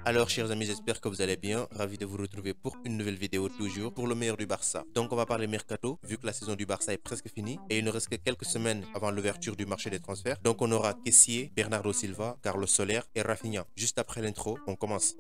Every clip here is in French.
Alors chers amis, j'espère que vous allez bien, ravi de vous retrouver pour une nouvelle vidéo toujours pour le meilleur du Barça. Donc on va parler mercato, vu que la saison du Barça est presque finie et il ne reste que quelques semaines avant l'ouverture du marché des transferts. Donc on aura Kessié, Bernardo Silva, Carlos Soler et Rafinha. Juste après l'intro, on commence.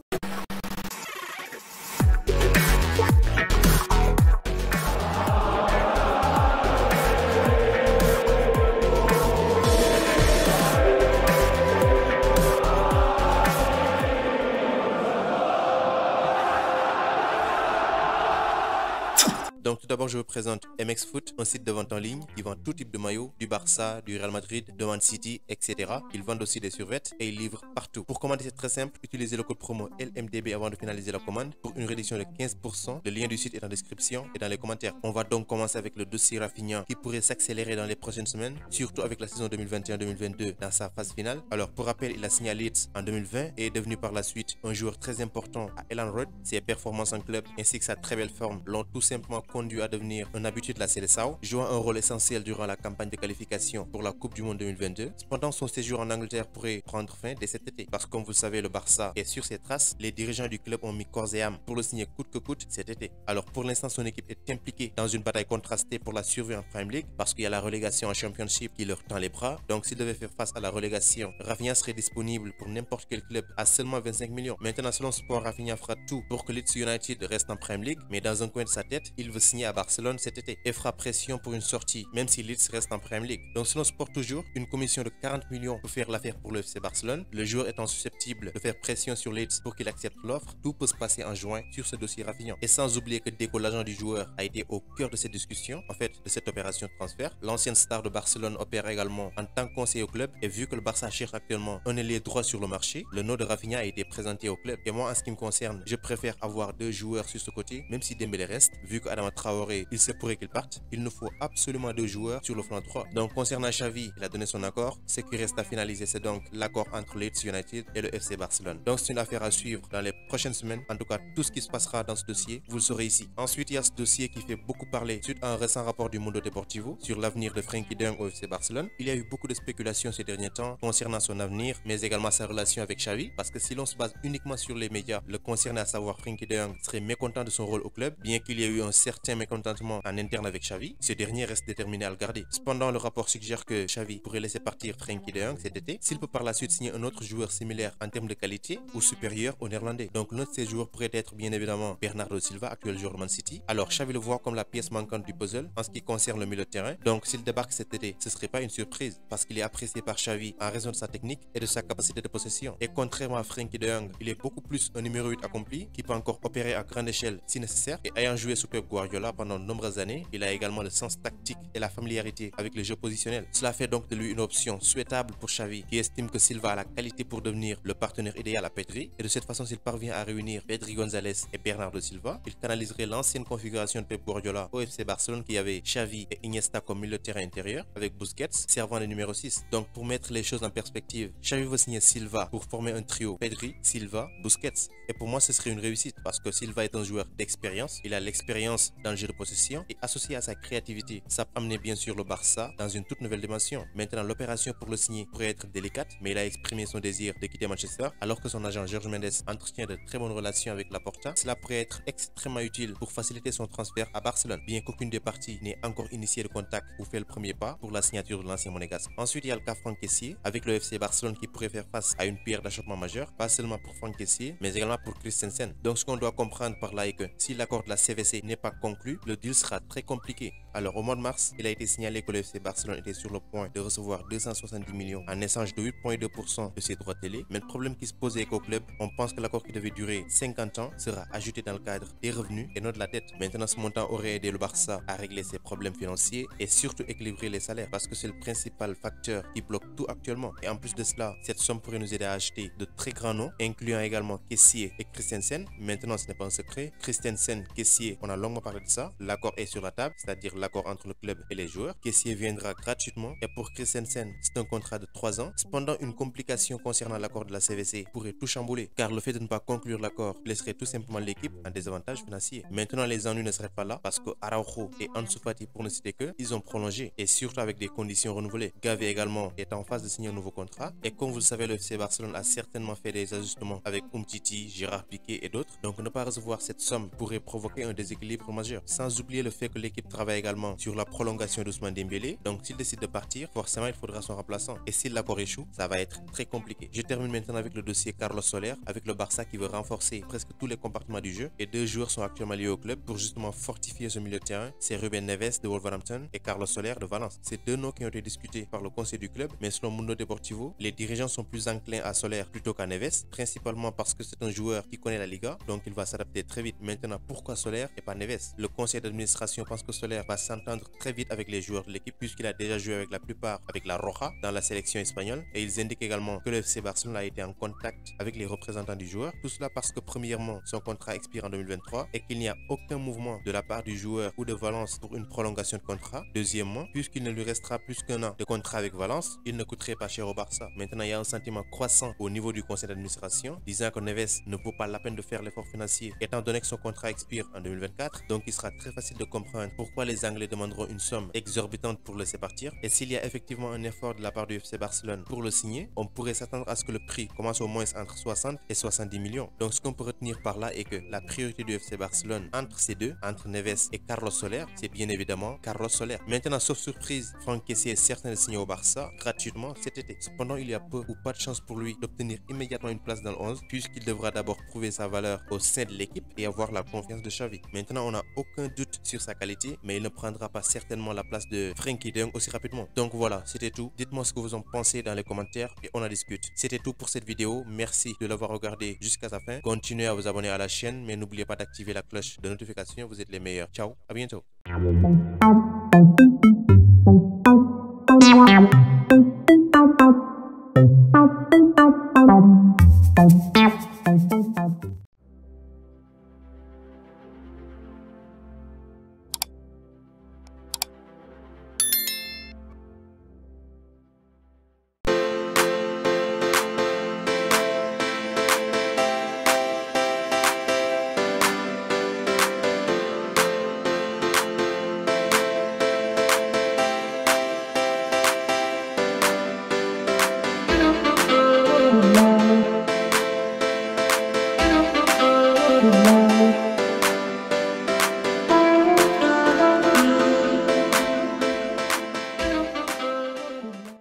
Donc tout d'abord je vous présente MX Foot, un site de vente en ligne qui vend tout type de maillots, du Barça, du Real Madrid, de Man City, etc. Ils vendent aussi des survêtements et ils livrent partout. Pour commander c'est très simple, utilisez le code promo LMDB avant de finaliser la commande pour une réduction de 15%. Le lien du site est en description et dans les commentaires. On va donc commencer avec le dossier Rafinha qui pourrait s'accélérer dans les prochaines semaines, surtout avec la saison 2021-2022 dans sa phase finale. Alors pour rappel, il a signé à Leeds en 2020 et est devenu par la suite un joueur très important à Elland Road. Ses performances en club ainsi que sa très belle forme l'ont tout simplement conduit à devenir un habitué de la Seleção, jouant un rôle essentiel durant la campagne de qualification pour la Coupe du Monde 2022. Cependant, son séjour en Angleterre pourrait prendre fin dès cet été, parce que comme vous le savez, le Barça est sur ses traces. Les dirigeants du club ont mis corps et âme pour le signer coûte que coûte cet été. Alors pour l'instant, son équipe est impliquée dans une bataille contrastée pour la survie en Premier League, parce qu'il y a la relégation en Championship qui leur tend les bras. Donc s'il devait faire face à la relégation, Rafinha serait disponible pour n'importe quel club à seulement 25 millions. Maintenant, selon Sport, Rafinha fera tout pour que Leeds United reste en Premier League, mais dans un coin de sa tête, il veut signer à Barcelone cet été et fera pression pour une sortie, même si Leeds reste en Premier League. Donc selon Sport toujours, une commission de 40 millions pour faire l'affaire pour le FC Barcelone. Le joueur étant susceptible de faire pression sur Leeds pour qu'il accepte l'offre, tout peut se passer en juin sur ce dossier Rafinha. Et sans oublier que Deco, l'agent du joueur, a été au cœur de cette discussion, en fait de cette opération de transfert. L'ancienne star de Barcelone opère également en tant que conseiller au club et vu que le Barça cherche actuellement un ailier droit sur le marché, le nom de Rafinha a été présenté au club. Et moi en ce qui me concerne, je préfère avoir deux joueurs sur ce côté, même si Dembélé reste, vu qu'Adama Traoré, il se pourrait qu'il parte, il nous faut absolument deux joueurs sur le flanc droit. Donc concernant Xavi, il a donné son accord. Ce qui reste à finaliser, c'est donc l'accord entre Leeds United et le FC Barcelone. Donc c'est une affaire à suivre dans les prochaines semaines. En tout cas, tout ce qui se passera dans ce dossier, vous le saurez ici. Ensuite, il y a ce dossier qui fait beaucoup parler suite à un récent rapport du Mundo Deportivo sur l'avenir de Frenkie de Jong au FC Barcelone. Il y a eu beaucoup de spéculations ces derniers temps concernant son avenir, mais également sa relation avec Xavi, parce que si l'on se base uniquement sur les médias le concernant, à savoir Frenkie de Jong serait mécontent de son rôle au club, bien qu'il y ait eu un certain mécontentement en interne avec Xavi. Ce dernier reste déterminé à le garder. Cependant, le rapport suggère que Xavi pourrait laisser partir Frenkie de Jong cet été s'il peut par la suite signer un autre joueur similaire en termes de qualité ou supérieur au néerlandais. Donc l'un de ces joueurs pourrait être bien évidemment Bernardo Silva, actuel joueur de Man City. Alors Xavi le voit comme la pièce manquante du puzzle en ce qui concerne le milieu de terrain. Donc s'il débarque cet été, ce serait pas une surprise parce qu'il est apprécié par Xavi en raison de sa technique et de sa capacité de possession. Et contrairement à Frenkie de Jong, il est beaucoup plus un numéro 8 accompli qui peut encore opérer à grande échelle si nécessaire. Et ayant joué sous Pep Guardiola pendant de nombreuses années, il a également le sens tactique et la familiarité avec le jeu positionnel. Cela fait donc de lui une option souhaitable pour Xavi qui estime que Silva a la qualité pour devenir le partenaire idéal à Pedri. Et de cette façon, s'il parvient à réunir Pedri González et Bernardo Silva, il canaliserait l'ancienne configuration de Pep Guardiola au FC Barcelone qui avait Xavi et Iniesta comme milieu de terrain intérieur avec Busquets servant de numéro 6. Donc pour mettre les choses en perspective, Xavi veut signer Silva pour former un trio Pedri, Silva, Busquets. Et pour moi, ce serait une réussite parce que Silva est un joueur d'expérience. Il a l'expérience dans le jeu de possession et associé à sa créativité, ça peut amener bien sûr le Barça dans une toute nouvelle dimension. Maintenant, l'opération pour le signer pourrait être délicate, mais il a exprimé son désir de quitter Manchester alors que son agent Jorge Mendes entretient de très bonnes relations avec Laporta. Cela pourrait être extrêmement utile pour faciliter son transfert à Barcelone, bien qu'aucune des parties n'ait encore initié le contact ou fait le premier pas pour la signature de l'ancien monégasque. Ensuite, il y a le cas Franck Kessié avec le FC Barcelone qui pourrait faire face à une pierre d'achoppement majeure, pas seulement pour Franck Kessié, mais également pour Christensen. Donc ce qu'on doit comprendre par là est que si l'accord de la CVC n'est pas conclu, le deal sera très compliqué. Alors au mois de mars, il a été signalé que le FC Barcelone était sur le point de recevoir 270 millions en échange de 8,2% de ses droits télé. Mais le problème qui se posait qu'au club, on pense que l'accord qui devait durer 50 ans sera ajouté dans le cadre des revenus et non de la dette. Maintenant, ce montant aurait aidé le Barça à régler ses problèmes financiers et surtout équilibrer les salaires parce que c'est le principal facteur qui bloque tout actuellement. Et en plus de cela, cette somme pourrait nous aider à acheter de très grands noms, incluant également Kessié et Christensen. Maintenant, ce n'est pas un secret. Christensen, Kessié, on a longuement parlé de ça, l'accord est sur la table, c'est-à-dire l'accord entre le club et les joueurs. Kessié viendra gratuitement et pour Christensen, c'est un contrat de 3 ans. Cependant, une complication concernant l'accord de la CVC pourrait tout chambouler car le fait de ne pas conclure l'accord laisserait tout simplement l'équipe en désavantage financier. Maintenant, les ennuis ne seraient pas là parce que Araujo et Ansu Fati, pour ne citer que, ils ont prolongé et surtout avec des conditions renouvelées. Gavi également est en phase de signer un nouveau contrat et comme vous le savez, le FC Barcelone a certainement fait des ajustements avec Umtiti, Gérard Piqué et d'autres. Donc ne pas recevoir cette somme pourrait provoquer un déséquilibre majeur. Sans oublier le fait que l'équipe travaille également sur la prolongation d'Ousmane Dembélé. Donc s'il décide de partir, forcément il faudra son remplaçant. Et si l'accord échoue, ça va être très compliqué. Je termine maintenant avec le dossier Carlos Soler, avec le Barça qui veut renforcer presque tous les compartiments du jeu. Et 2 joueurs sont actuellement liés au club pour justement fortifier ce milieu de terrain. C'est Ruben Neves de Wolverhampton et Carlos Soler de Valence. C'est 2 noms qui ont été discutés par le conseil du club, mais selon Mundo Deportivo, les dirigeants sont plus enclins à Soler plutôt qu'à Neves, principalement parce que c'est un joueur qui connaît la Liga, donc il va s'adapter très vite. Maintenant, pourquoi Soler et pas Neves? Le conseil d'administration pense que Soler va s'entendre très vite avec les joueurs de l'équipe puisqu'il a déjà joué avec la plupart avec la Roja dans la sélection espagnole et ils indiquent également que le FC Barcelone a été en contact avec les représentants du joueur. Tout cela parce que premièrement, son contrat expire en 2023 et qu'il n'y a aucun mouvement de la part du joueur ou de Valence pour une prolongation de contrat. Deuxièmement, puisqu'il ne lui restera plus qu'un an de contrat avec Valence, il ne coûterait pas cher au Barça. Maintenant, il y a un sentiment croissant au niveau du conseil d'administration disant que Neves ne vaut pas la peine de faire l'effort financier étant donné que son contrat expire en 2024. Donc il sera très facile de comprendre pourquoi les Anglais demanderont une somme exorbitante pour le laisser partir. Et s'il y a effectivement un effort de la part du FC Barcelone pour le signer, on pourrait s'attendre à ce que le prix commence au moins entre 60 et 70 millions. Donc ce qu'on peut retenir par là est que la priorité du FC Barcelone entre ces deux, entre Neves et Carlos Soler, c'est bien évidemment Carlos Soler. Maintenant, sauf surprise, Franck Kessié est certain de signer au Barça gratuitement cet été. Cependant, il y a peu ou pas de chance pour lui d'obtenir immédiatement une place dans le 11 puisqu'il devra d'abord prouver sa valeur au sein de l'équipe et avoir la confiance de Xavi. Maintenant, on n'a aucun doute sur sa qualité, mais il ne prendra pas certainement la place de Frenkie de Jong aussi rapidement. Donc voilà, c'était tout. Dites-moi ce que vous en pensez dans les commentaires et on en discute. C'était tout pour cette vidéo. Merci de l'avoir regardé jusqu'à sa fin. Continuez à vous abonner à la chaîne, mais n'oubliez pas d'activer la cloche de notification. Vous êtes les meilleurs. Ciao, à bientôt.